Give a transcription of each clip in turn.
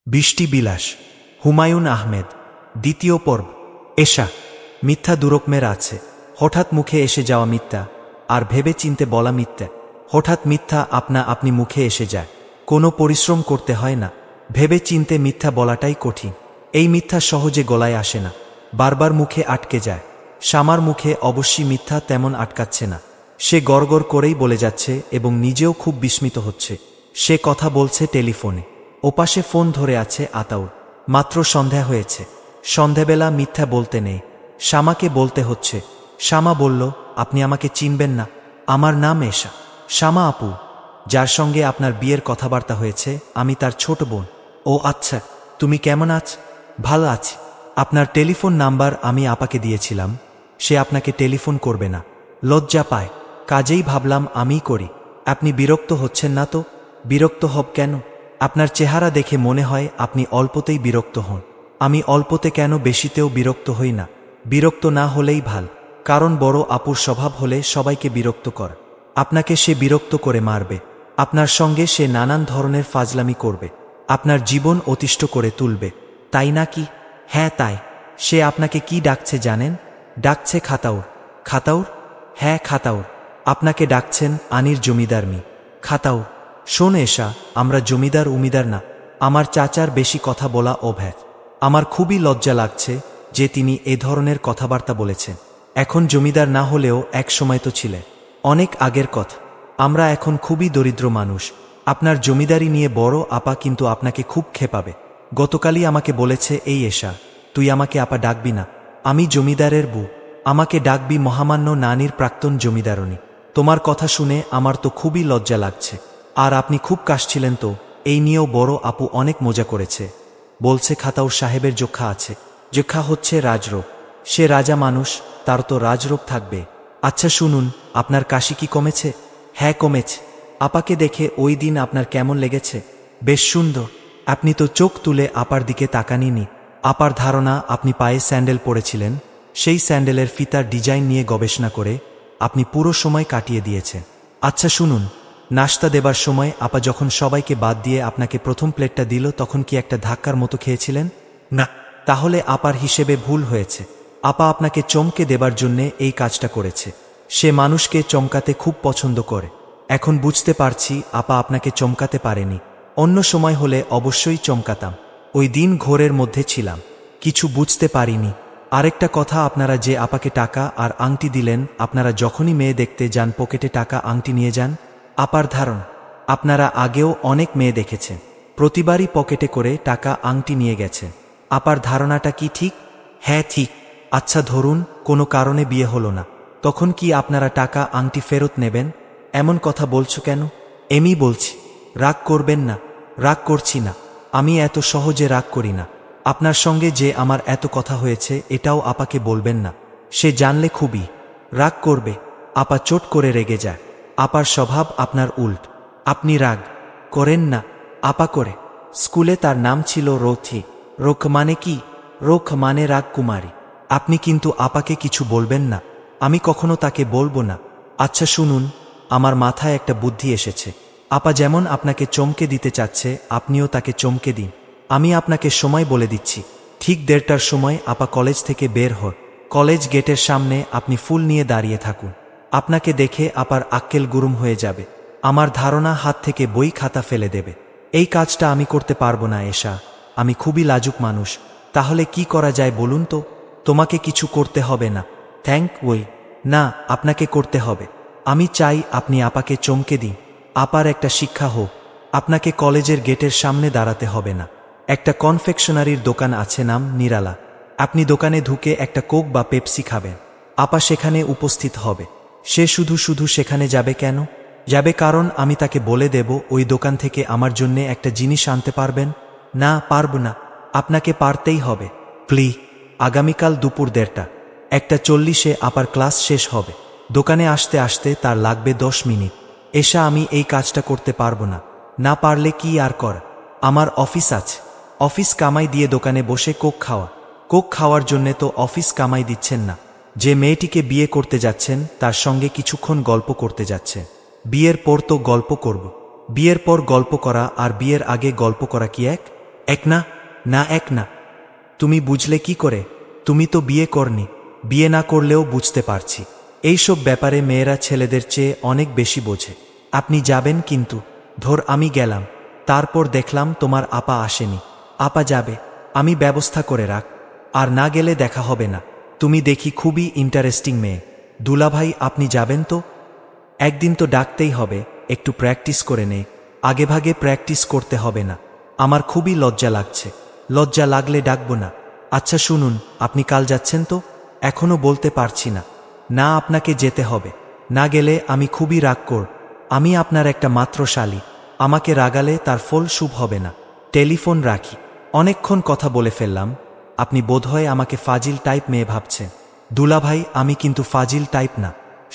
বৃষ্টি বিলাস, হুমায়ুন আহমেদ। দ্বিতীয় পর্ব। এশা। মিথ্যা দুরকমের আছে। হঠাৎ মুখে এসে যাওয়া মিথ্যা, আর ভেবে চিনতে বলা মিথ্যা। হঠাৎ মিথ্যা আপনা আপনি মুখে এসে যায়, কোনো পরিশ্রম করতে হয় না। ভেবে চিনতে মিথ্যা বলাটাই কঠিন। এই মিথ্যা সহজে গলায় আসে না, বারবার মুখে আটকে যায়। শামার মুখে অবশ্যই মিথ্যা তেমন আটকাচ্ছে না। সে গড়গড় করেই বলে যাচ্ছে এবং নিজেও খুব বিস্মিত হচ্ছে। সে কথা বলছে টেলিফোনে। ওপাশে ফোন ধরে আছে আতাউর। মাত্র সন্ধ্যা হয়েছে। সন্ধ্যাবেলা মিথ্যা বলতে নেই, শামাকে বলতে হচ্ছে। শামা বলল, আপনি আমাকে চিনবেন না, আমার নাম এশা। শামা আপু, যার সঙ্গে আপনার বিয়ের কথাবার্তা হয়েছে, আমি তার ছোট বোন। ও আচ্ছা, তুমি কেমন আছ? ভালো আছি। আপনার টেলিফোন নাম্বার আমি আপাকে দিয়েছিলাম, সে আপনাকে টেলিফোন করবে না, লজ্জা পায়। কাজেই ভাবলাম আমিই করি। আপনি বিরক্ত হচ্ছেন না তো? বিরক্ত হব কেন? আপনার চেহারা দেখে মনে হয় আপনি অল্পতেই বিরক্ত হন। আমি অল্পতে কেন, বেশিতেও বিরক্ত হই না। বিরক্ত না হলেই ভাল, কারণ বড় আপুর স্বভাব হলে সবাইকে বিরক্ত কর। আপনাকে সে বিরক্ত করে মারবে। আপনার সঙ্গে সে নানান ধরনের ফাজলামি করবে, আপনার জীবন অতিষ্ঠ করে তুলবে। তাই না কি? হ্যাঁ তাই। সে আপনাকে কি ডাকছে জানেন? ডাকছে খাতাউর। খাতাউর? হ্যাঁ খাতাউর। আপনাকে ডাকছেন আনির জমিদার মি। খাতাউর, শোন এশা, আমরা জমিদার উমিদার না। আমার চাচার বেশি কথা বলা অভ্যাস। আমার খুবই লজ্জা লাগছে যে তিনি এ ধরনের কথাবার্তা বলেছেন। এখন জমিদার না হলেও এক সময় তো ছিলেন, অনেক আগের কথা। আমরা এখন খুবই দরিদ্র মানুষ। আপনার জমিদারি নিয়ে বড় আপা কিন্তু আপনাকে খুব খেপাবে। গতকালই আমাকে বলেছে, এই এশা, তুই আমাকে আপা ডাকবি না, আমি জমিদারের বউ। আমাকে ডাকবি মহামান্য নানির প্রাক্তন জমিদারণী। তোমার কথা শুনে আমার তো খুবই লজ্জা লাগছে। আর আপনি খুব কাশছিলেন তো, এই নিয়েও বড় আপু অনেক মজা করেছে। বলছে খাতাউর সাহেবের যক্ষা আছে। যক্ষা হচ্ছে রাজরোগ। সে রাজা মানুষ, তার তো রাজরোগ থাকবে। আচ্ছা শুনুন, আপনার কাশি কি কমেছে? হ্যাঁ কমেছে। আপাকে দেখে ওই দিন আপনার কেমন লেগেছে? বেশ সুন্দর। আপনি তো চোখ তুলে আপার দিকে তাকানইনি। আপার ধারণা আপনি পায়ে স্যান্ডেল পরেছিলেন। সেই স্যান্ডেলের ফিতার ডিজাইন নিয়ে গবেষণা করে আপনি পুরো সময় কাটিয়ে দিয়েছেন। আচ্ছা শুনুন, নাশতা দেবার সময় আপা যখন সবাইকে বাদ দিয়ে আপনাকে প্রথম প্লেটটা দিল, তখন কি একটা ধাক্কার মতো খেয়েছিলেন? না। তাহলে আপার হিসেবে ভুল হয়েছে। আপা আপনাকে চমকে দেবার জন্যে এই কাজটা করেছে। সে মানুষকে চমকাতে খুব পছন্দ করে। এখন বুঝতে পারছি আপা আপনাকে চমকাতে পারেনি। অন্য সময় হলে অবশ্যই চমকাতাম। ওই দিন ঘোরের মধ্যে ছিলাম, কিছু বুঝতে পারিনি। আরেকটা কথা, আপনারা যে আপাকে টাকা আর আংটি দিলেন, আপনারা যখনই মেয়ে দেখতে যান পকেটে টাকা আংটি নিয়ে যান। আপার ধারণা, আপনারা আগেও অনেক মেয়ে দেখেছেন, প্রতিবারই পকেটে করে টাকা আংটি নিয়ে গেছেন। আপার ধারণাটা কি ঠিক? হ্যাঁ ঠিক। আচ্ছা ধরুন কোনো কারণে বিয়ে হলো না, তখন কি আপনারা টাকা আংটি ফেরত নেবেন? এমন কথা বলছো কেন? এমনি বলছি। রাগ করবেন না। রাগ করছি না, আমি এত সহজে রাগ করি না। আপনার সঙ্গে যে আমার এত কথা হয়েছে, এটাও আপাকে বলবেন না। সে জানলে খুবই রাগ করবে। আপা চোট করে রেগে যায়। আপার স্বভাব আপনার উল্ট। আপনি রাগ করেন না, আপা করে। স্কুলে তার নাম ছিল রথি। রোখ মানে কি? রোখ মানে রাগকুমারী। আপনি কিন্তু আপাকে কিছু বলবেন না। আমি কখনো তাকে বলবো না। আচ্ছা শুনুন, আমার মাথায় একটা বুদ্ধি এসেছে। আপা যেমন আপনাকে চমকে দিতে চাচ্ছে, আপনিও তাকে চমকে দিন। আমি আপনাকে সময় বলে দিচ্ছি, ঠিক 1:30টার সময় আপা কলেজ থেকে বের হন। কলেজ গেটের সামনে আপনি ফুল নিয়ে দাঁড়িয়ে থাকুন। আপনাকে দেখে আপার আক্কেল গুরুম হয়ে যাবে। আমার ধারণা হাত থেকে বই খাতা ফেলে দেবে। এই কাজটা আমি করতে পারবো না এশা, আমি খুবই লাজুক মানুষ। তাহলে কি করা যায় বলুন তো? তোমাকে কিছু করতে হবে না। থ্যাংক ওই না, আপনাকে করতে হবে। আমি চাই আপনি আপাকে চমকে দিন। আপার একটা শিক্ষা হোক। আপনাকে কলেজের গেটের সামনে দাঁড়াতে হবে না। একটা কনফেকশনারির দোকান আছে, নাম নিরালা। আপনি দোকানে ঢুকে একটা কোক বা পেপসি খাবেন। আপা সেখানে উপস্থিত হবে। সে শুধু শুধু সেখানে যাবে কেন? যাবে কারণ আমি তাকে বলে দেব ওই দোকান থেকে আমার জন্যে একটা জিনিস আনতে পারবেন। না পারব না। আপনাকে পারতেই হবে। প্লিজ। আগামীকাল দুপুর 1:30, 1:40 আপার ক্লাস শেষ হবে। দোকানে আসতে আসতে তার লাগবে 10 মিনিট। এশা, আমি এই কাজটা করতে পারবো না। না পারলে কি আর কর, আমার অফিস আছে। অফিস কামাই দিয়ে দোকানে বসে কোক খাওয়া। কোক খাওয়ার জন্যে তো অফিস কামাই দিচ্ছেন না। যে মেয়েটিকে বিয়ে করতে যাচ্ছেন তার সঙ্গে কিছুক্ষণ গল্প করতে যাচ্ছেন। বিয়ের পর তো গল্প করব। বিয়ের পর গল্প করা আর বিয়ের আগে গল্প করা কি এক? এক না, না এক না। তুমি বুঝলে কি করে? তুমি তো বিয়ে করনি। বিয়ে না করলেও বুঝতে পারছি। এইসব ব্যাপারে মেয়েরা ছেলেদের চেয়ে অনেক বেশি বোঝে। আপনি যাবেন কিন্তু? ধর আমি গেলাম, তারপর দেখলাম তোমার আপা আসেনি। আপা যাবে, আমি ব্যবস্থা করে রাখ। আর না গেলে দেখা হবে না। তুমি দেখি খুবই ইন্টারেস্টিং মেয়ে। দুলাভাই আপনি যাবেন তো? একদিন তো ডাকতেই হবে, একটু প্র্যাকটিস করে নে। আগেভাগে প্র্যাকটিস করতে হবে না। আমার খুবই লজ্জা লাগছে। লজ্জা লাগলে ডাকব না। আচ্ছা শুনুন, আপনি কাল যাচ্ছেন তো? এখনো বলতে পারছি না। না, আপনাকে যেতে হবে। না গেলে আমি খুবই রাগ করব। আমি আপনার একটা মাত্র শালী। আমাকে রাগালে তার ফল শুভ হবে না। টেলিফোন রাখি। অনেকক্ষণ কথা বলে ফেললাম। আপনি বোধহয় আমাকে ফাজিল টাইপ মেয়ে ভাবছেন। দুলাভাই আমি কিন্তু ফাজিল টাইপ না।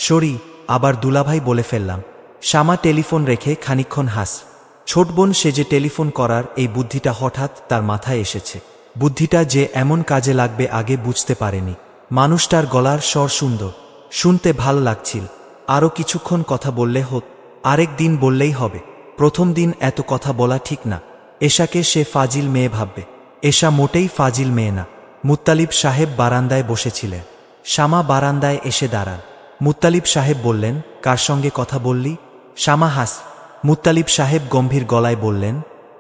সরি, আবার দুলাভাই বলে ফেললাম। শ্যামা টেলিফোন রেখে খানিকক্ষণ হাস। ছোট বোন সেজে টেলিফোন করার এই বুদ্ধিটা হঠাৎ তার মাথায় এসেছে। বুদ্ধিটা যে এমন কাজে লাগবে আগে বুঝতে পারেনি। মানুষটার গলার স্বর সুন্দর, শুনতে ভাল লাগছিল। আরও কিছুক্ষণ কথা বললে হত। আরেক দিন বললেই হবে। প্রথম দিন এত কথা বলা ঠিক না। এশাকে সে ফাজিল মেয়ে ভাববে। এশা মোটেই ফাজিল মেয়ে না। মুত্তালিব সাহেব বারান্দায় বসেছিলেন। শ্যামা বারান্দায় এসে দাঁড়ান। মুত্তালিব সাহেব বললেন, কার সঙ্গে কথা বললি? শ্যামা হাস। মুত্তালিব সাহেব গম্ভীর গলায় বললেন,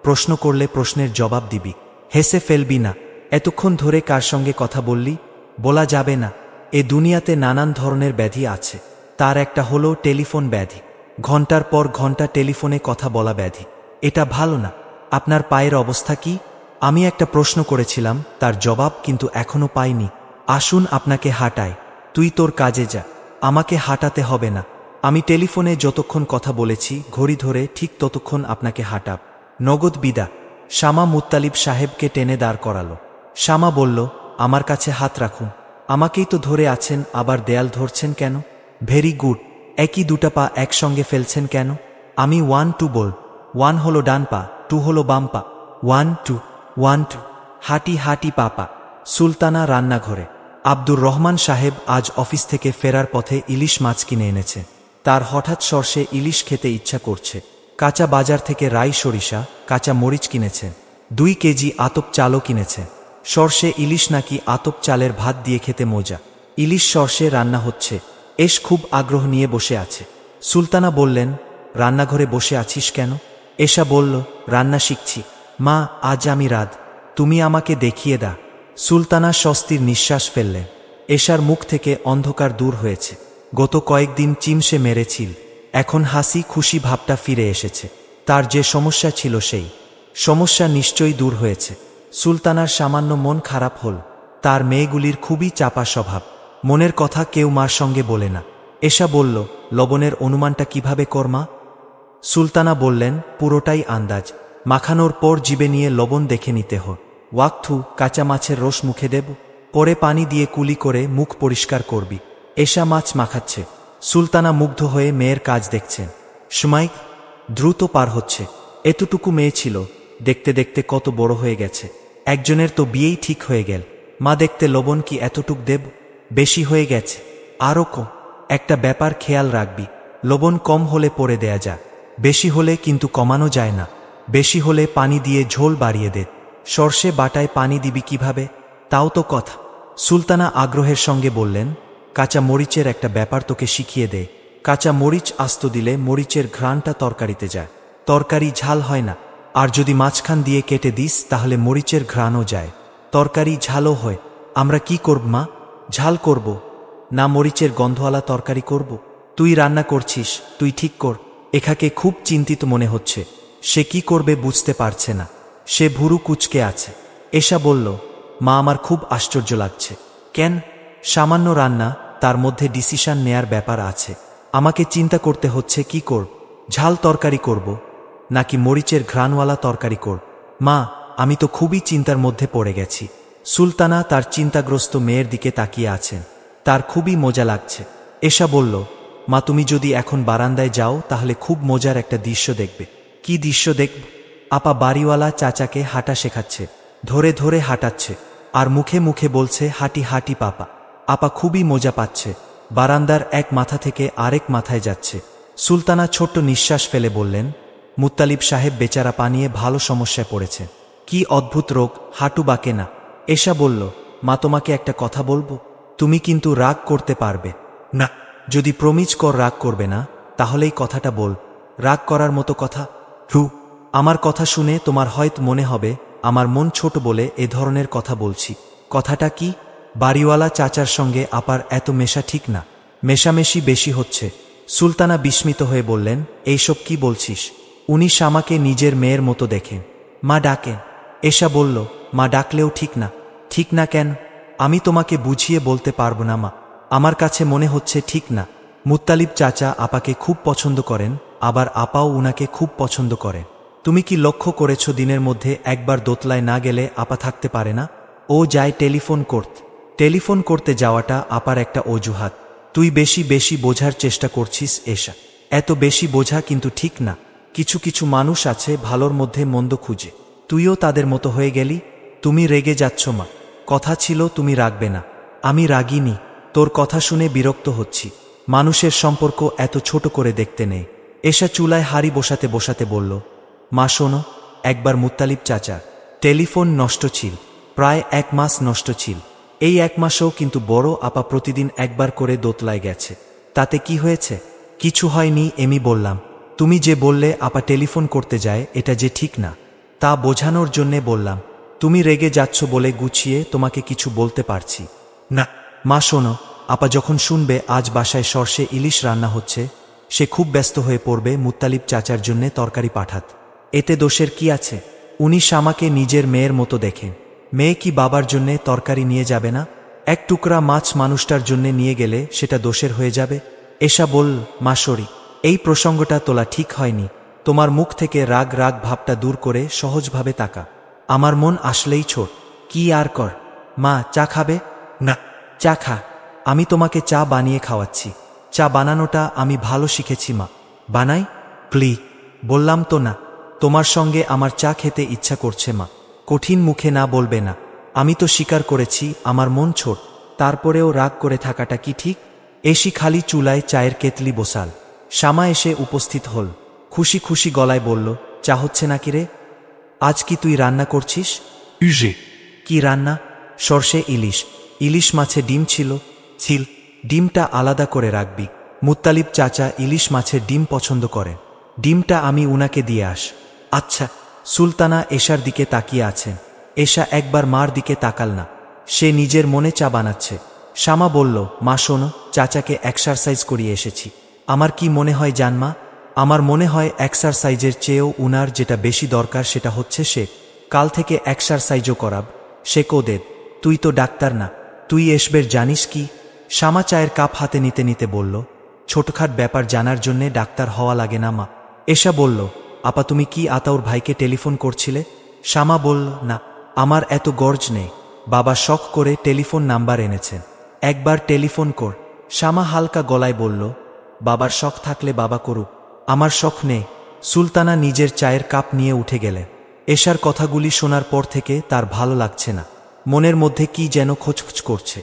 প্রশ্ন করলে প্রশ্নের জবাব দিবি, হেসে ফেলবি না। এতক্ষণ ধরে কার সঙ্গে কথা বললি? বলা যাবে না। এ দুনিয়াতে নানান ধরনের ব্যাধি আছে। তার একটা হলো টেলিফোন ব্যাধি। ঘন্টার পর ঘন্টা টেলিফোনে কথা বলা ব্যাধি। এটা ভালো না। আপনার পায়ের অবস্থা কি? আমি একটা প্রশ্ন করেছিলাম, তার জবাব কিন্তু এখনো পাইনি। আসুন আপনাকে হাঁটাই। তুই তোর কাজে যা, আমাকে হাঁটাতে হবে না। আমি টেলিফোনে যতক্ষণ কথা বলেছি ঘড়ি ধরে ঠিক ততক্ষণ আপনাকে হাঁটাব। নগদ বিদা। শ্যামা মুত্তালিব সাহেবকে টেনে দাঁড় করালো। শ্যামা বলল, আমার কাছে হাত রাখুন। আমাকেই তো ধরে আছেন, আবার দেয়াল ধরছেন কেন? Very good. একই দুটা পা একসঙ্গে ফেলছেন কেন? আমি 1 2 বল। 1 হলো ডান পা, 2 হলো বাম পা। 1 2 1 2। হাঁটি হাঁটি পাপা। সুলতানা রান্নাঘরে। আব্দুর রহমান সাহেব আজ অফিস থেকে ফেরার পথে ইলিশ মাছ কিনে এনেছে। তার হঠাৎ সর্ষে ইলিশ খেতে ইচ্ছা করছে। কাঁচা বাজার থেকে রাই সরিষা, কাঁচা মরিচ কিনেছেন। 2 কেজি আতপ চালও কিনেছেন। সর্ষে ইলিশ নাকি আতপ চালের ভাত দিয়ে খেতে মজা। ইলিশ সর্ষে রান্না হচ্ছে। এস খুব আগ্রহ নিয়ে বসে আছে। সুলতানা বললেন, রান্নাঘরে বসে আছিস কেন? এশা বলল, রান্না শিখছি। মা, আজ আমি রাত, তুমি আমাকে দেখিয়ে দা। সুলতানা স্বস্তির নিঃশ্বাস ফেললেন। এশার মুখ থেকে অন্ধকার দূর হয়েছে। গত কয়েকদিন চিমসে মেরেছিল, এখন হাসি খুশি ভাবটা ফিরে এসেছে। তার যে সমস্যা ছিল সেই সমস্যা নিশ্চয়ই দূর হয়েছে। সুলতানার সামান্য মন খারাপ হল। তার মেয়েগুলির খুবই চাপা স্বভাব। মনের কথা কেউ মার সঙ্গে বলে না। এশা বলল, লবণের অনুমানটা কিভাবে কর্মা? সুলতানা বললেন, পুরোটাই আন্দাজ। মাখানোর পর জিবে নিয়ে লবণ দেখে নিতে হয়। ওয়াক্থু কাঁচা মাছের রস মুখে দেব, পরে পানি দিয়ে কুলি করে মুখ পরিষ্কার করবি। এশা মাছ মাখাচ্ছে। সুলতানা মুগ্ধ হয়ে মেয়ের কাজ দেখছেন। সময় দ্রুত পার হচ্ছে। এতটুকু মেয়ে ছিল, দেখতে দেখতে কত বড় হয়ে গেছে। একজনের তো বিয়েই ঠিক হয়ে গেল। মা দেখতে লবণ কি এতটুক দেব? বেশি হয়ে গেছে, আরও কম। একটা ব্যাপার খেয়াল রাখবি, লবণ কম হলে পরে দেয়া যায়, বেশি হলে কিন্তু কমানো যায় না। বেশি হলে পানি দিয়ে ঝোল বাড়িয়ে দে। সর্ষে বাটায় পানি দিবি কিভাবে? তাও তো কথা। সুলতানা আগ্রহের সঙ্গে বললেন, কাঁচা মরিচের একটা ব্যাপার তোকে শিখিয়ে দে। কাঁচা মরিচ আস্ত দিলে মরিচের ঘ্রাণটা তরকারিতে যায়, তরকারি ঝাল হয় না। আর যদি মাঝখান দিয়ে কেটে দিস তাহলে মরিচের ঘ্রাণও যায়, তরকারি ঝালও হয়। আমরা কি করব মা? ঝাল করব না মরিচের গন্ধওয়ালা তরকারি করব? তুই রান্না করছিস, তুই ঠিক কর। এখাকে খুব চিন্তিত মনে হচ্ছে। সে কি করবে বুঝতে পারছে না। সে ভুরু কুচকে আছে। এশা বলল, মা আমার খুব আশ্চর্য লাগছে। কেন? সামান্য রান্না, তার মধ্যে ডিসিশন নেয়ার ব্যাপার আছে। আমাকে চিন্তা করতে হচ্ছে কি করব, ঝাল তরকারি করব নাকি মরিচের ঘ্রাণওয়ালা তরকারি করব। মা, আমি তো খুবই চিন্তার মধ্যে পড়ে গেছি। সুলতানা তার চিন্তাগ্রস্ত মেয়ের দিকে তাকিয়ে আছেন। তার খুবই মজা লাগছে। এশা বলল, মা তুমি যদি এখন বারান্দায় যাও তাহলে খুব মজার একটা দৃশ্য দেখবে। কি দৃশ্য দেখব? আপা বাড়িওয়ালা চাচাকে হাঁটা শেখাচ্ছে, ধরে ধরে হাঁটাচ্ছে আর মুখে মুখে বলছে, হাঁটি হাঁটি পাপা। আপা খুবই মজা পাচ্ছে। বারান্দার এক মাথা থেকে আরেক মাথায় যাচ্ছে। সুলতানা ছোট্ট নিঃশ্বাস ফেলে বললেন, মুত্তালিব সাহেব বেচারা পানিয়ে ভালো সমস্যায় পড়েছে। কি অদ্ভুত রোগ, হাঁটু বাঁকে না। এশা বলল, মা তোমাকে একটা কথা বলবো? তুমি কিন্তু রাগ করতে পারবে না। যদি প্রমিজ কর রাগ করবে না, তাহলেই কথাটা বল। রাগ করার মতো কথা? আমার কথা শুনে তোমার হয়তো মনে হবে আমার মন ছোট বলে এ ধরনের কথা বলছি। কথাটা কি? বাড়িওয়ালা চাচার সঙ্গে আপার এত মেশা ঠিক না, মেশামেশি বেশি হচ্ছে। সুলতানা বিস্মিত হয়ে বললেন, এইসব কি বলছিস? উনি শামাকে নিজের মেয়ের মতো দেখেন, মা ডাকেন। এশা বলল, মা ডাকলেও ঠিক না। ঠিক না কেন? আমি তোমাকে বুঝিয়ে বলতে পারবো না মা, আমার কাছে মনে হচ্ছে ঠিক না। মুত্তালিব চাচা আপাকে খুব পছন্দ করেন, আবার আপাও উনাকে খুব পছন্দ করেন। তুমি কি লক্ষ্য করেছ দিনের মধ্যে একবার দোতলায় না গেলে আপা থাকতে পারে না? ও যায় টেলিফোন করতে। টেলিফোন করতে যাওয়াটা আপার একটা অজুহাত। তুই বেশি বেশি বোঝার চেষ্টা করছিস এশা। এত বেশি বোঝা কিন্তু ঠিক না। কিছু কিছু মানুষ আছে ভালোর মধ্যে মন্দ খুঁজে, তুইও তাদের মতো হয়ে গেলি। তুমি রেগে যাচ্ছ মা, কথা ছিল তুমি রাগবে না। আমি রাগিনি, তোর কথা শুনে বিরক্ত হচ্ছি। মানুষের সম্পর্ক এত ছোট করে দেখতে নেই। এশা চুলায় হাড়ি বসাতে বসাতে বলল, মা শোনো, একবার মুত্তালিব চাচার টেলিফোন নষ্ট ছিল, প্রায় 1 মাস নষ্ট ছিল। এই 1 মাসেও কিন্তু বড় আপা প্রতিদিন একবার করে দোতলায় গেছে। তাতে কি হয়েছে? কিছু হয়নি এমি বললাম। তুমি যে বললে আপা টেলিফোন করতে যায়, এটা যে ঠিক না, তা বোঝানোর জন্যে বললাম। তুমি রেগে যাচ্ছ বলে গুছিয়ে তোমাকে কিছু বলতে পারছি না। মা শোনো, আপা যখন শুনবে আজ বাসায় সর্ষে ইলিশ রান্না হচ্ছে, সে খুব ব্যস্ত হয়ে পড়বে মুত্তালিব চাচার জন্যে তরকারি পাঠাত। এতে দোষের কি আছে? উনি শামাকে নিজের মেয়ের মতো দেখেন। মেয়ে কি বাবার জন্যে তরকারি নিয়ে যাবে না? এক টুকরা মাছ মানুষটার জন্যে নিয়ে গেলে সেটা দোষের হয়ে যাবে? এশা বলল, মা সরি, এই প্রসঙ্গটা তোলা ঠিক হয়নি। তোমার মুখ থেকে রাগ রাগ ভাবটা দূর করে সহজভাবে তাকা। আমার মন আসলেই ছোট। কি আর কর। মা চা খাবে? না। চা খা, আমি তোমাকে চা বানিয়ে খাওয়াচ্ছি। চা বানানোটা আমি ভালো শিখেছি মা। বানাই? প্লিজ। বললাম তো না, তোমার সঙ্গে আমার চা খেতে ইচ্ছা করছে মা। কঠিন মুখে না বলবে না। আমি তো স্বীকার করেছি আমার মন ছোট, তারপরেও রাগ করে থাকাটা কি ঠিক? এসি খালি চুলায় চায়ের কেতলি বসাল। শামা এসে উপস্থিত হল। খুশি খুশি গলায় বলল, চা হচ্ছে নাকি রে? আজ কি তুই রান্না করছিস? কি রান্না? সর্ষে ইলিশ। ইলিশ মাছে ডিম ছিল? ডিমটা আলাদা করে রাখবি। মুত্তালিব চাচা ইলিশ মাছের ডিম পছন্দ করেন। ডিমটা আমি উনাকে দিয়ে আস। আচ্ছা। সুলতানা এশার দিকে তাকিয়ে আছেন। এশা একবার মার দিকে তাকাল না, সে নিজের মনে চা বানাচ্ছে। শামা বলল, মা শোনো, চাচাকে এক্সারসাইজ করিয়ে এসেছি। আমার কি মনে হয় জানমা? আমার মনে হয় এক্সারসাইজের চেয়েও উনার যেটা বেশি দরকার সেটা হচ্ছে সে কাল থেকে এক্সারসাইজও করাব। সে কোদের। তুই তো ডাক্তার না, তুই এসবের জানিস কি? শামা চায়ের কাপ হাতে নিতে নিতে বলল, ছোটখাট ব্যাপার জানার জন্যে ডাক্তার হওয়া লাগে না মা। এশা বলল, আপা তুমি কি আতাউর ভাইকে টেলিফোন করছিলে? শামা বলল, না, আমার এত গর্জ নেই। বাবা শখ করে টেলিফোন নাম্বার এনেছেন, একবার টেলিফোন কর। শামা হালকা গলায় বলল, বাবার শখ থাকলে বাবা করুক, আমার শখ নেই। সুলতানা নিজের চায়ের কাপ নিয়ে উঠে গেলেন। এশার কথাগুলি শোনার পর থেকে তার ভালো লাগছে না, মনের মধ্যে কি যেন খোঁচখোচ করছে।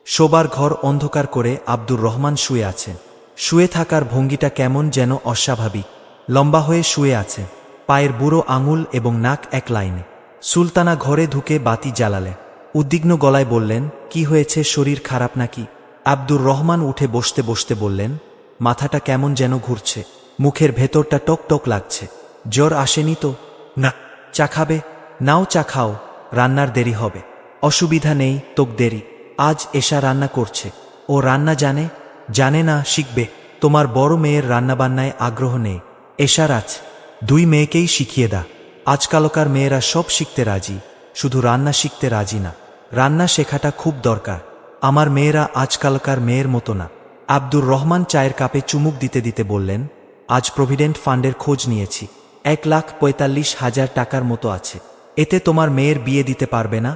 শোবার ঘর অন্ধকার করে আব্দুর রহমান শুয়ে আছেন। শুয়ে থাকার ভঙ্গিটা কেমন যেন অস্বাভাবিক। লম্বা হয়ে শুয়ে আছেন, পায়ের বুড়ো আঙুল এবং নাক এক লাইনে। সুলতানা ঘরে ঢুকে বাতি জ্বালালেন। উদ্বিগ্ন গলায় বললেন, কি হয়েছে, শরীর খারাপ নাকি? আব্দুর রহমান উঠে বসতে বসতে বললেন, মাথাটা কেমন যেন ঘুরছে, মুখের ভেতরটা টক টক লাগছে। জ্বর আসেনি তো? না। চা খাবে? নাও চা খাও, রান্নার দেরি হবে। অসুবিধা নেই, তোক দেরি। আজ এশা রান্না করছে। ও রান্না জানে? জানে না, শিখবে। তোমার বড় মেয়ের রান্নাবান্নায় আগ্রহ নেই, এশার আছে। 2 মেয়েকেই শিখিয়ে দা। আজকালকার মেয়েরা সব শিখতে রাজি, শুধু রান্না শিখতে রাজি না। রান্না শেখাটা খুব দরকার। আমার মেয়েরা আজকালকার মেয়ের মতো না। আব্দুর রহমান চায়ের কাপে চুমুক দিতে দিতে বললেন, আজ প্রভিডেন্ট ফান্ডের খোঁজ নিয়েছি, 1,45,000 টাকার মতো আছে। এতে তোমার মেয়ের বিয়ে দিতে পারবে না?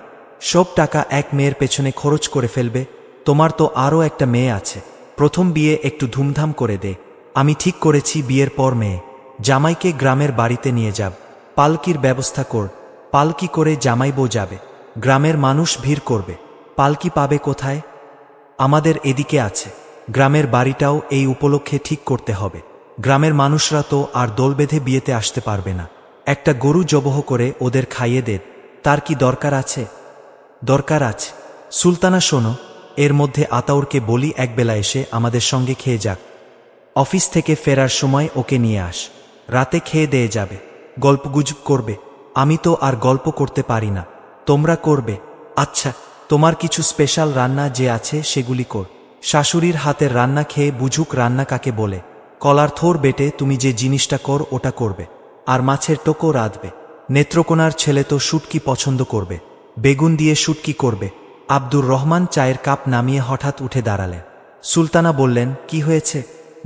সব টাকা এক মেয়ের পেছনে খরচ করে ফেলবে। তোমার তো আরও একটা মেয়ে আছে, প্রথম বিয়ে একটু ধুমধাম করে দে। আমি ঠিক করেছি বিয়ের পর মেয়ে জামাইকে গ্রামের বাড়িতে নিয়ে যাব। পালকির ব্যবস্থা কর। পালকি করে জামাইবো যাবে, গ্রামের মানুষ ভিড় করবে। পালকি পাবে কোথায়? আমাদের এদিকে আছে। গ্রামের বাড়িটাও এই উপলক্ষে ঠিক করতে হবে। গ্রামের মানুষরা তো আর দল বেঁধে বিয়েতে আসতে পারবে না। একটা গরু জবহ করে ওদের খাইয়ে দে, তার কি দরকার আছে? দরকার আছে। সুলতানা শোনো, এর মধ্যে আতাউরকে বলি একবেলা এসে আমাদের সঙ্গে খেয়ে যাক। অফিস থেকে ফেরার সময় ওকে নিয়ে আস, রাতে খেয়ে দিয়ে যাবে, গল্পগুজব করবে। আমি তো আর গল্প করতে পারি না, তোমরা করবে। আচ্ছা, তোমার কিছু স্পেশাল রান্না যে আছে সেগুলি কর। শাশুড়ির হাতের রান্না খেয়ে বুঝুক রান্না কাকে বলে। কলার থোর বেটে তুমি যে জিনিসটা কর ওটা করবে, আর মাছের টোকো রাঁধবে। নেত্রকোনার ছেলে তো শুটকি পছন্দ করবে, বেগুন দিয়ে শুটকি করবে। আব্দুর রহমান চায়ের কাপ নামিয়ে হঠাৎ উঠে দাঁড়ালেন। সুলতানা বললেন, কি হয়েছে?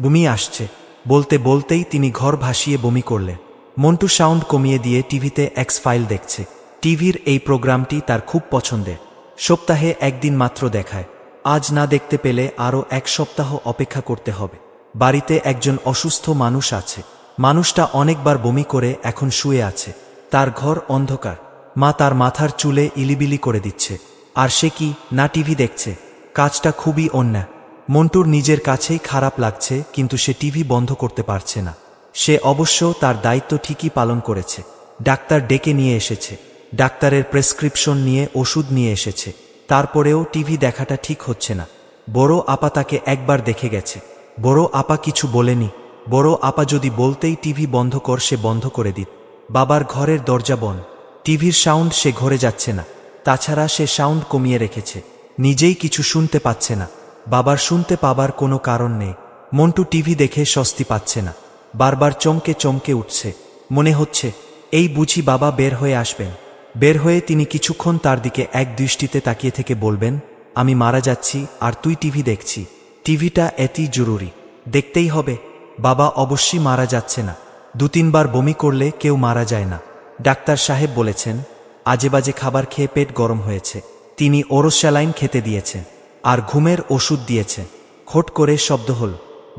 বমি আসছে। বলতে বলতেই তিনি ঘর ভাসিয়ে বমি করলেন। মন্টু সাউন্ড কমিয়ে দিয়ে টিভিতে এক্স ফাইল দেখছে। টিভির এই প্রোগ্রামটি তার খুব পছন্দের, সপ্তাহে একদিন মাত্র দেখায়। আজ না দেখতে পেলে আরও এক সপ্তাহ অপেক্ষা করতে হবে। বাড়িতে একজন অসুস্থ মানুষ আছে। মানুষটা অনেকবার বমি করে এখন শুয়ে আছে। তার ঘর অন্ধকার। মা তার মাথার চুলে ইলিবিলি করে দিচ্ছে, আর সে কি না টিভি দেখছে। কাজটা খুবই অন্যায়। মন্টুর নিজের কাছেই খারাপ লাগছে, কিন্তু সে টিভি বন্ধ করতে পারছে না। সে অবশ্য তার দায়িত্ব ঠিকই পালন করেছে। ডাক্তার ডেকে নিয়ে এসেছে, ডাক্তারের প্রেসক্রিপশন নিয়ে ওষুধ নিয়ে এসেছে। তারপরেও টিভি দেখাটা ঠিক হচ্ছে না। বড় আপা তাকে একবার দেখে গেছে। বড় আপা কিছু বলেনি। বড় আপা যদি বলতেই টিভি বন্ধ কর, সে বন্ধ করে দিত। বাবার ঘরের দরজা বন্ধ, টিভির সাউন্ড সে ঘরে যাচ্ছে না। তাছাড়া সে সাউন্ড কমিয়ে রেখেছে, নিজেই কিছু শুনতে পাচ্ছে না। বাবার শুনতে পাবার কোনো কারণ নেই। মন্টু টিভি দেখে স্বস্তি পাচ্ছে না, বারবার চমকে চমকে উঠছে। মনে হচ্ছে এই বুঝি বাবা বের হয়ে আসবেন। বের হয়ে তিনি কিছুক্ষণ তার দিকে এক দৃষ্টিতে তাকিয়ে থেকে বলবেন, আমি মারা যাচ্ছি আর তুই টিভি দেখছি। টিভিটা এতই জরুরি, দেখতেই হবে। বাবা অবশ্যই মারা যাচ্ছে না। 2-3 বার বমি করলে কেউ মারা যায় না। ডাক্তার সাহেব বলেছেন আজেবাজে খাবার খেয়ে পেট গরম হয়েছে। তিনি ওরস্যালাইন খেতে দিয়েছেন আর ঘুমের ওষুধ দিয়েছেন। খট করে শব্দ হল,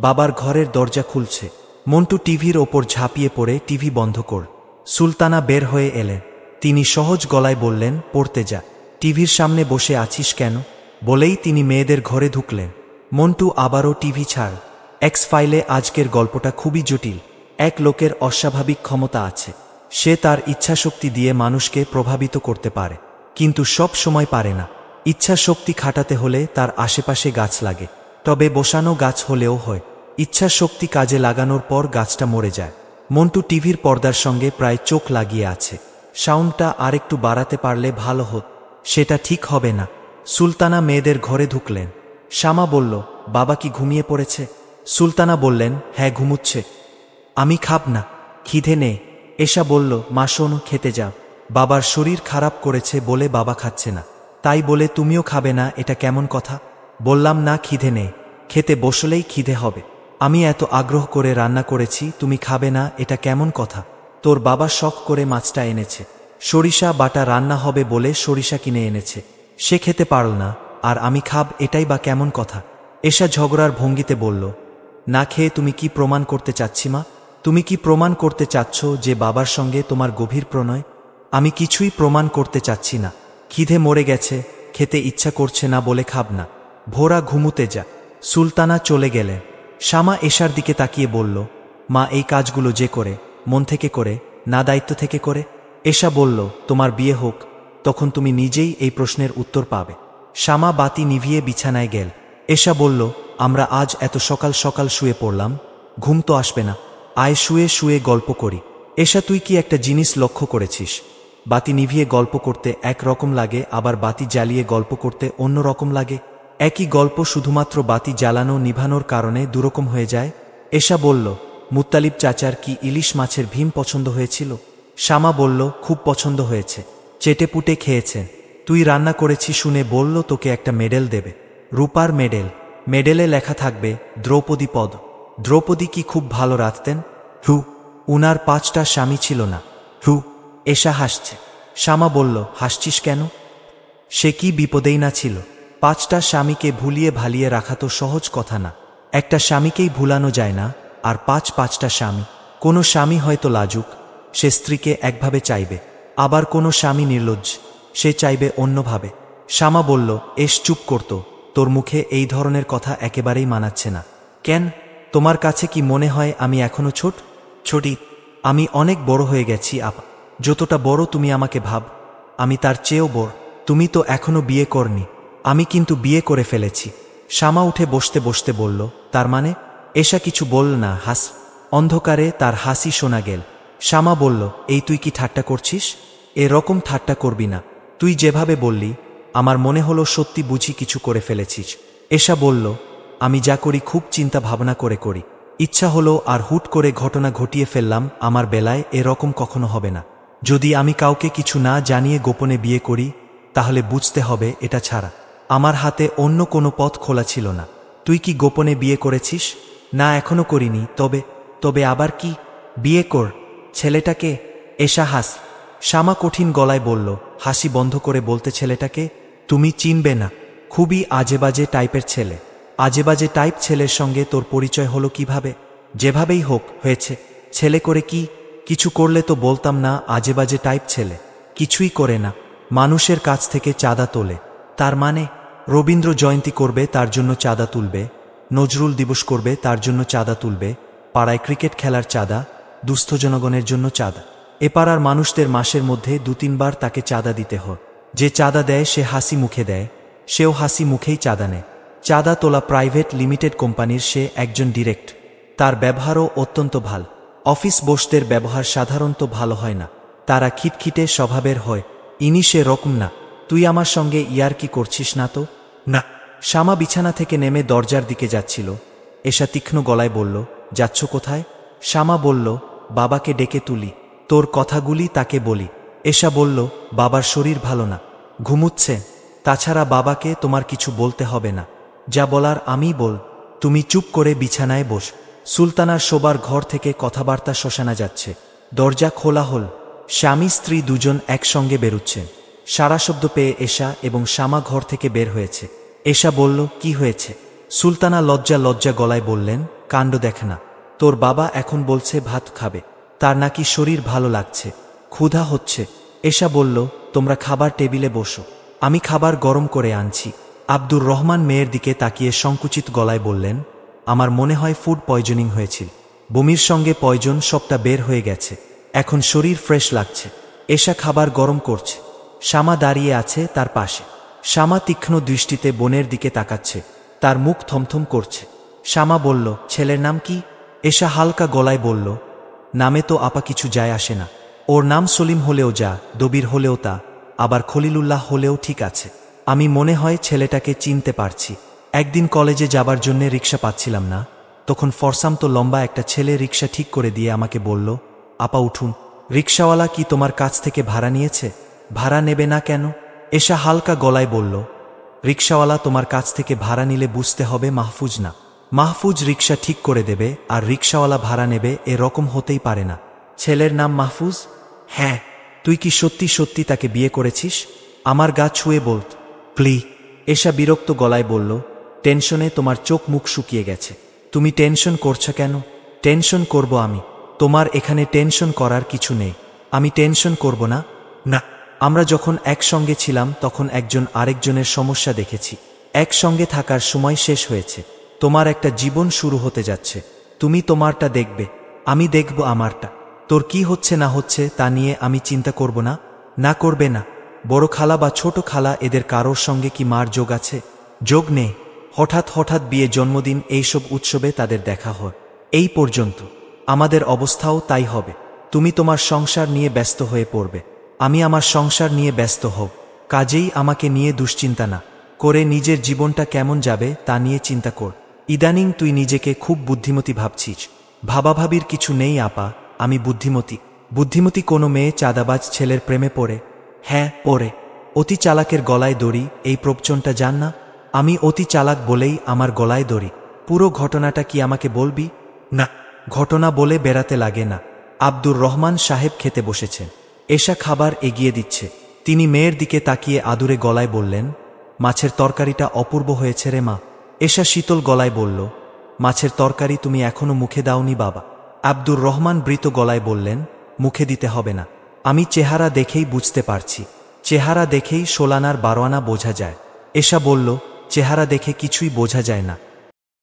বাবার ঘরের দরজা খুলছে। মন্টু টিভির ওপর ঝাঁপিয়ে পড়ে টিভি বন্ধ কর। সুলতানা বের হয়ে এলেন। তিনি সহজ গলায় বললেন, পড়তে যা, টিভির সামনে বসে আছিস কেন? বলেই তিনি মেয়েদের ঘরে ঢুকলেন। মন্টু আবারও টিভি ছাড়। এক্স ফাইলে আজকের গল্পটা খুবই জটিল। এক লোকের অস্বাভাবিক ক্ষমতা আছে। সে তার ইচ্ছাশক্তি দিয়ে মানুষকে প্রভাবিত করতে পারে, কিন্তু সব সময় পারে না। ইচ্ছাশক্তি খাটাতে হলে তার আশেপাশে গাছ লাগে, তবে বসানো গাছ হলেও হয়। ইচ্ছাশক্তি কাজে লাগানোর পর গাছটা মরে যায়। মন্টু টিভির পর্দার সঙ্গে প্রায় চোখ লাগিয়ে আছে। সাউন্ডটা আরেকটু বাড়াতে পারলে ভালো হতো। সেটা ঠিক হবে না। সুলতানা মেয়েদের ঘরে ঢুকলেন। শ্যামা বলল, বাবা কি ঘুমিয়ে পড়েছে? সুলতানা বললেন, হ্যাঁ ঘুমুচ্ছে। আমি খাব না, খিদে নেই। এশা বলল, মা শোন, খেতে যাও। বাবার শরীর খারাপ করেছে বলে বাবা খাচ্ছে না, তাই বলে তুমিও খাবে না, এটা কেমন কথা? বললাম না, খিদে নেই। খেতে বসলেই খিদে হবে। আমি এত আগ্রহ করে রান্না করেছি, তুমি খাবে না, এটা কেমন কথা? তোর বাবা শখ করে মাছটা এনেছে, সরিষা বাটা রান্না হবে বলে সরিষা কিনে এনেছে। সে খেতে পারল না, আর আমি খাব, এটাই বা কেমন কথা? এশা ঝগড়ার ভঙ্গিতে বলল, না খেয়ে তুমি কি প্রমাণ করতে চাচ্ছি মা? তুমি কি প্রমাণ করতে চাচ্ছ যে বাবার সঙ্গে তোমার গভীর প্রণয়? আমি কিছুই প্রমাণ করতে চাচ্ছি না। খিদে মরে গেছে, খেতে ইচ্ছা করছে না বলে খাব না। ভোরা ঘুমুতে যা। সুলতানা চলে গেলেন। শ্যামা এশার দিকে তাকিয়ে বলল, মা এই কাজগুলো যে করে, মন থেকে করে না দায়িত্ব থেকে করে? এশা বলল, তোমার বিয়ে হোক, তখন তুমি নিজেই এই প্রশ্নের উত্তর পাবে। শ্যামা বাতি নিভিয়ে বিছানায় গেল। এশা বলল, আমরা আজ এত সকাল সকাল শুয়ে পড়লাম, ঘুম তো আসবে না? আয় শুয়ে শুয়ে গল্প করি। এশা, তুই কি একটা জিনিস লক্ষ্য করেছিস? বাতি নিভিয়ে গল্প করতে এক রকম লাগে, আবার বাতি জ্বালিয়ে গল্প করতে অন্য রকম লাগে। একই গল্প শুধুমাত্র বাতি জ্বালানো নিভানোর কারণে দুরকম হয়ে যায়। এশা বলল, মুত্তালিব চাচার কি ইলিশ মাছের ভীম পছন্দ হয়েছিল? শ্যামা বলল, খুব পছন্দ হয়েছে, চেটেপুটে খেয়েছেন। তুই রান্না করেছি শুনে বলল তোকে একটা মেডেল দেবে, রূপার মেডেল। মেডেলে লেখা থাকবে দ্রৌপদী পদ। দ্রৌপদী কি খুব ভালো রাঁধতেন? হু, উনার 5টা স্বামী ছিল না। হু। এশা হাসছে। শ্যামা বলল, হাসছিস কেন? সে কি বিপদেই না ছিল? 5টা স্বামীকে ভুলিয়ে ভালিয়ে রাখা তো সহজ কথা না। একটা স্বামীকেই ভুলানো যায় না, আর 5টা স্বামী। কোনো স্বামী হয়তো লাজুক, সে স্ত্রীকে একভাবে চাইবে, আবার কোনো স্বামী নির্লজ্জ, সে চাইবে অন্যভাবে। শ্যামা বলল, এস চুপ করত, তোর মুখে এই ধরনের কথা একেবারেই মানাচ্ছে না। কেন, তোমার কাছে কি মনে হয় আমি এখনো ছোটি? আমি অনেক বড় হয়ে গেছি আপা। যতটা বড় তুমি আমাকে ভাব, আমি তার চেয়েও বড়। তুমি তো এখনো বিয়ে করনি। আমি কিন্তু বিয়ে করে ফেলেছি। শ্যামা উঠে বসতে বসতে বলল, তার মানে? এসা কিছু বলল না, হাস। অন্ধকারে তার হাসি শোনা গেল। শ্যামা বলল, এই তুই কি ঠাট্টা করছিস? এরকম ঠাট্টা করবি না। তুই যেভাবে বললি, আমার মনে হলো সত্যি বুঝি কিছু করে ফেলেছিস। এসা বলল, আমি যা করি খুব চিন্তা ভাবনা করে করি। ইচ্ছা হলো আর হুট করে ঘটনা ঘটিয়ে ফেললাম। আমার বেলায় এরকম কখনো হবে না। যদি আমি কাউকে কিছু না জানিয়ে গোপনে বিয়ে করি, তাহলে বুঝতে হবে এটা ছাড়া আমার হাতে অন্য কোনো পথ খোলা ছিল না। তুই কি গোপনে বিয়ে করেছিস? না, এখনো করিনি। তবে আবার কি? বিয়ে কর। ছেলেটাকে? এসা হাস। শ্যামা কঠিন গলায় বলল, হাসি বন্ধ করে বলতে, ছেলেটাকে তুমি চিনবে না। খুবই আজেবাজে টাইপের ছেলে। আজেবাজে টাইপ ছেলের সঙ্গে তোর পরিচয় হলো কিভাবে? যেভাবেই হোক হয়েছে। ছেলে করে কি? কিছু করলে তো বলতাম না। আজেবাজে টাইপ ছেলে কিছুই করে না। মানুষের কাছ থেকে চাঁদা তোলে। তার মানে? রবীন্দ্র জয়ন্তী করবে তার জন্য চাঁদা তুলবে, নজরুল দিবস করবে তার জন্য চাঁদা তুলবে, পাড়ায় ক্রিকেট খেলার চাঁদা, দুস্থ জনগণের জন্য চাঁদা। এ পাড়ার মানুষদের মাসের মধ্যে 2-3 বার তাকে চাঁদা দিতে হয়। যে চাঁদা দেয় সে হাসি মুখে দেয়, সেও হাসি মুখেই চাঁদা নেয়। চাঁদা তোলা প্রাইভেট লিমিটেড কোম্পানির সে একজন ডিরেক্ট। তার ব্যবহারও অত্যন্ত ভাল। অফিস বসদের ব্যবহার সাধারণত ভালো হয় না। তারা খিটখিটে স্বভাবের হয়। ইনি সে রকম না। তুই আমার সঙ্গে ইয়ার্কি করছিস না তো? না। শ্যামা বিছানা থেকে নেমে দরজার দিকে যাচ্ছিল। এসা তীক্ষ্ণ গলায় বলল, যাচ্ছ কোথায়? শ্যামা বলল, বাবাকে ডেকে তুলি। তোর কথাগুলি তাকে বলি। এসা বলল, বাবার শরীর ভালো না, ঘুমুচ্ছে। তাছাড়া বাবাকে তোমার কিছু বলতে হবে না। যা বলার আমি বল। তুমি চুপ করে বিছানায় বস। সুলতানার শোবার ঘর থেকে কথাবার্তা শোনা যাচ্ছে। দরজা খোলা হল। স্বামী স্ত্রী দুজন একসঙ্গে বেরুচ্ছেন। সারা শব্দ পেয়ে এসা এবং শ্যামা ঘর থেকে বের হয়েছে। এসা বলল, কি হয়েছে? সুলতানা লজ্জা লজ্জা গলায় বললেন, কাণ্ড দেখ না। তোর বাবা এখন বলছে ভাত খাবে। তার নাকি শরীর ভালো লাগছে, ক্ষুধা হচ্ছে। এসা বলল, তোমরা খাবার টেবিলে বসো, আমি খাবার গরম করে আনছি। আব্দুর রহমান মেয়ের দিকে তাকিয়ে সংকুচিত গলায় বললেন, আমার মনে হয় ফুড পয়জনিং হয়েছিল। বমির সঙ্গে পয়জন সবটা বের হয়ে গেছে। এখন শরীর ফ্রেশ লাগছে। এসা খাবার গরম করছে। শ্যামা দাঁড়িয়ে আছে তার পাশে। শ্যামা তীক্ষ্ণ দৃষ্টিতে বোনের দিকে তাকাচ্ছে। তার মুখ থমথম করছে। শ্যামা বলল, ছেলের নাম কি? এসা হালকা গলায় বলল, নামে তো আপা কিছু যায় আসে না। ওর নাম সলিম হলেও যা, দবির হলেও তা, আবার খলিলুল্লাহ হলেও ঠিক আছে। আমি মনে হয় ছেলেটাকে চিনতে পারছি। একদিন কলেজে যাবার জন্যে রিক্সা পাচ্ছিলাম না, তখন ফরসাম তো লম্বা একটা ছেলে রিক্সা ঠিক করে দিয়ে আমাকে বলল, আপা উঠুন। রিক্সাওয়ালা কি তোমার কাছ থেকে ভাড়া নিয়েছে? ভাড়া নেবে না কেন? এসা হালকা গলায় বলল, রিক্সাওয়ালা তোমার কাছ থেকে ভাড়া নিলে বুঝতে হবে মাহফুজ না। মাহফুজ রিক্সা ঠিক করে দেবে আর রিক্সাওয়ালা ভাড়া নেবে, এ রকম হতেই পারে না। ছেলের নাম মাহফুজ? হ্যাঁ। তুই কি সত্যি সত্যি তাকে বিয়ে করেছিস? আমার গা ছুঁয়ে বলত। প্লি। এসা বিরক্ত গলায় বলল, টেনশনে তোমার চোখ মুখ শুকিয়ে গেছে। তুমি টেনশন করছো কেন? টেনশন করব আমি? তোমার এখানে টেনশন করার কিছু নেই। আমি টেনশন করব না? না। আমরা যখন একসঙ্গে ছিলাম তখন একজন আরেকজনের সমস্যা দেখেছি। একসঙ্গে থাকার সময় শেষ হয়েছে। তোমার একটা জীবন শুরু হতে যাচ্ছে। তুমি তোমারটা দেখবে, আমি দেখব আমারটা। তোর কি হচ্ছে না হচ্ছে তা নিয়ে আমি চিন্তা করব না? না, করবে না। বড় খালা বা ছোট খালা এদের কারোর সঙ্গে কি মার যোগ আছে? যোগ নেই। হঠাৎ হঠাৎ বিয়ে, জন্মদিন, এইসব উৎসবে তাদের দেখা হয়। এই পর্যন্ত। আমাদের অবস্থাও তাই হবে। তুমি তোমার সংসার নিয়ে ব্যস্ত হয়ে পড়বে, আমি আমার সংসার নিয়ে ব্যস্ত হব। কাজেই আমাকে নিয়ে দুশ্চিন্তা না করে নিজের জীবনটা কেমন যাবে তা নিয়ে চিন্তা কর। ইদানিং তুই নিজেকে খুব বুদ্ধিমতী ভাবছিস। ভাবাভাবির কিছু নেই আপা, আমি বুদ্ধিমতী। বুদ্ধিমতী কোনো মেয়ে চাঁদাবাজ ছেলের প্রেমে পড়ে? হ্যাঁ, পড়ে। অতি চালাকের গলায় দড়ি, এই প্রবচনটা জান না? আমি অতি চালাক বলেই আমার গলায় দড়ি। পুরো ঘটনাটা কি আমাকে বলবি? না, ঘটনা বলে বেড়াতে লাগে না। আব্দুর রহমান সাহেব খেতে বসেছেন। এসা খাবার এগিয়ে দিচ্ছে। তিনি মেয়ের দিকে তাকিয়ে আদুরে গলায় বললেন, মাছের তরকারিটা অপূর্ব হয়েছে রে মা। এসা শীতল গলায় বলল, মাছের তরকারি তুমি এখনো মুখে দাওনি বাবা? আব্দুর রহমান মৃত গলায় বললেন, মুখে দিতে হবে না। আমি চেহারা দেখেই বুঝতে পারছি। চেহারা দেখেই 16 আনার 12 আনা বোঝা যায়। এসা বলল, চেহারা দেখে কিছুই বোঝা যায় না।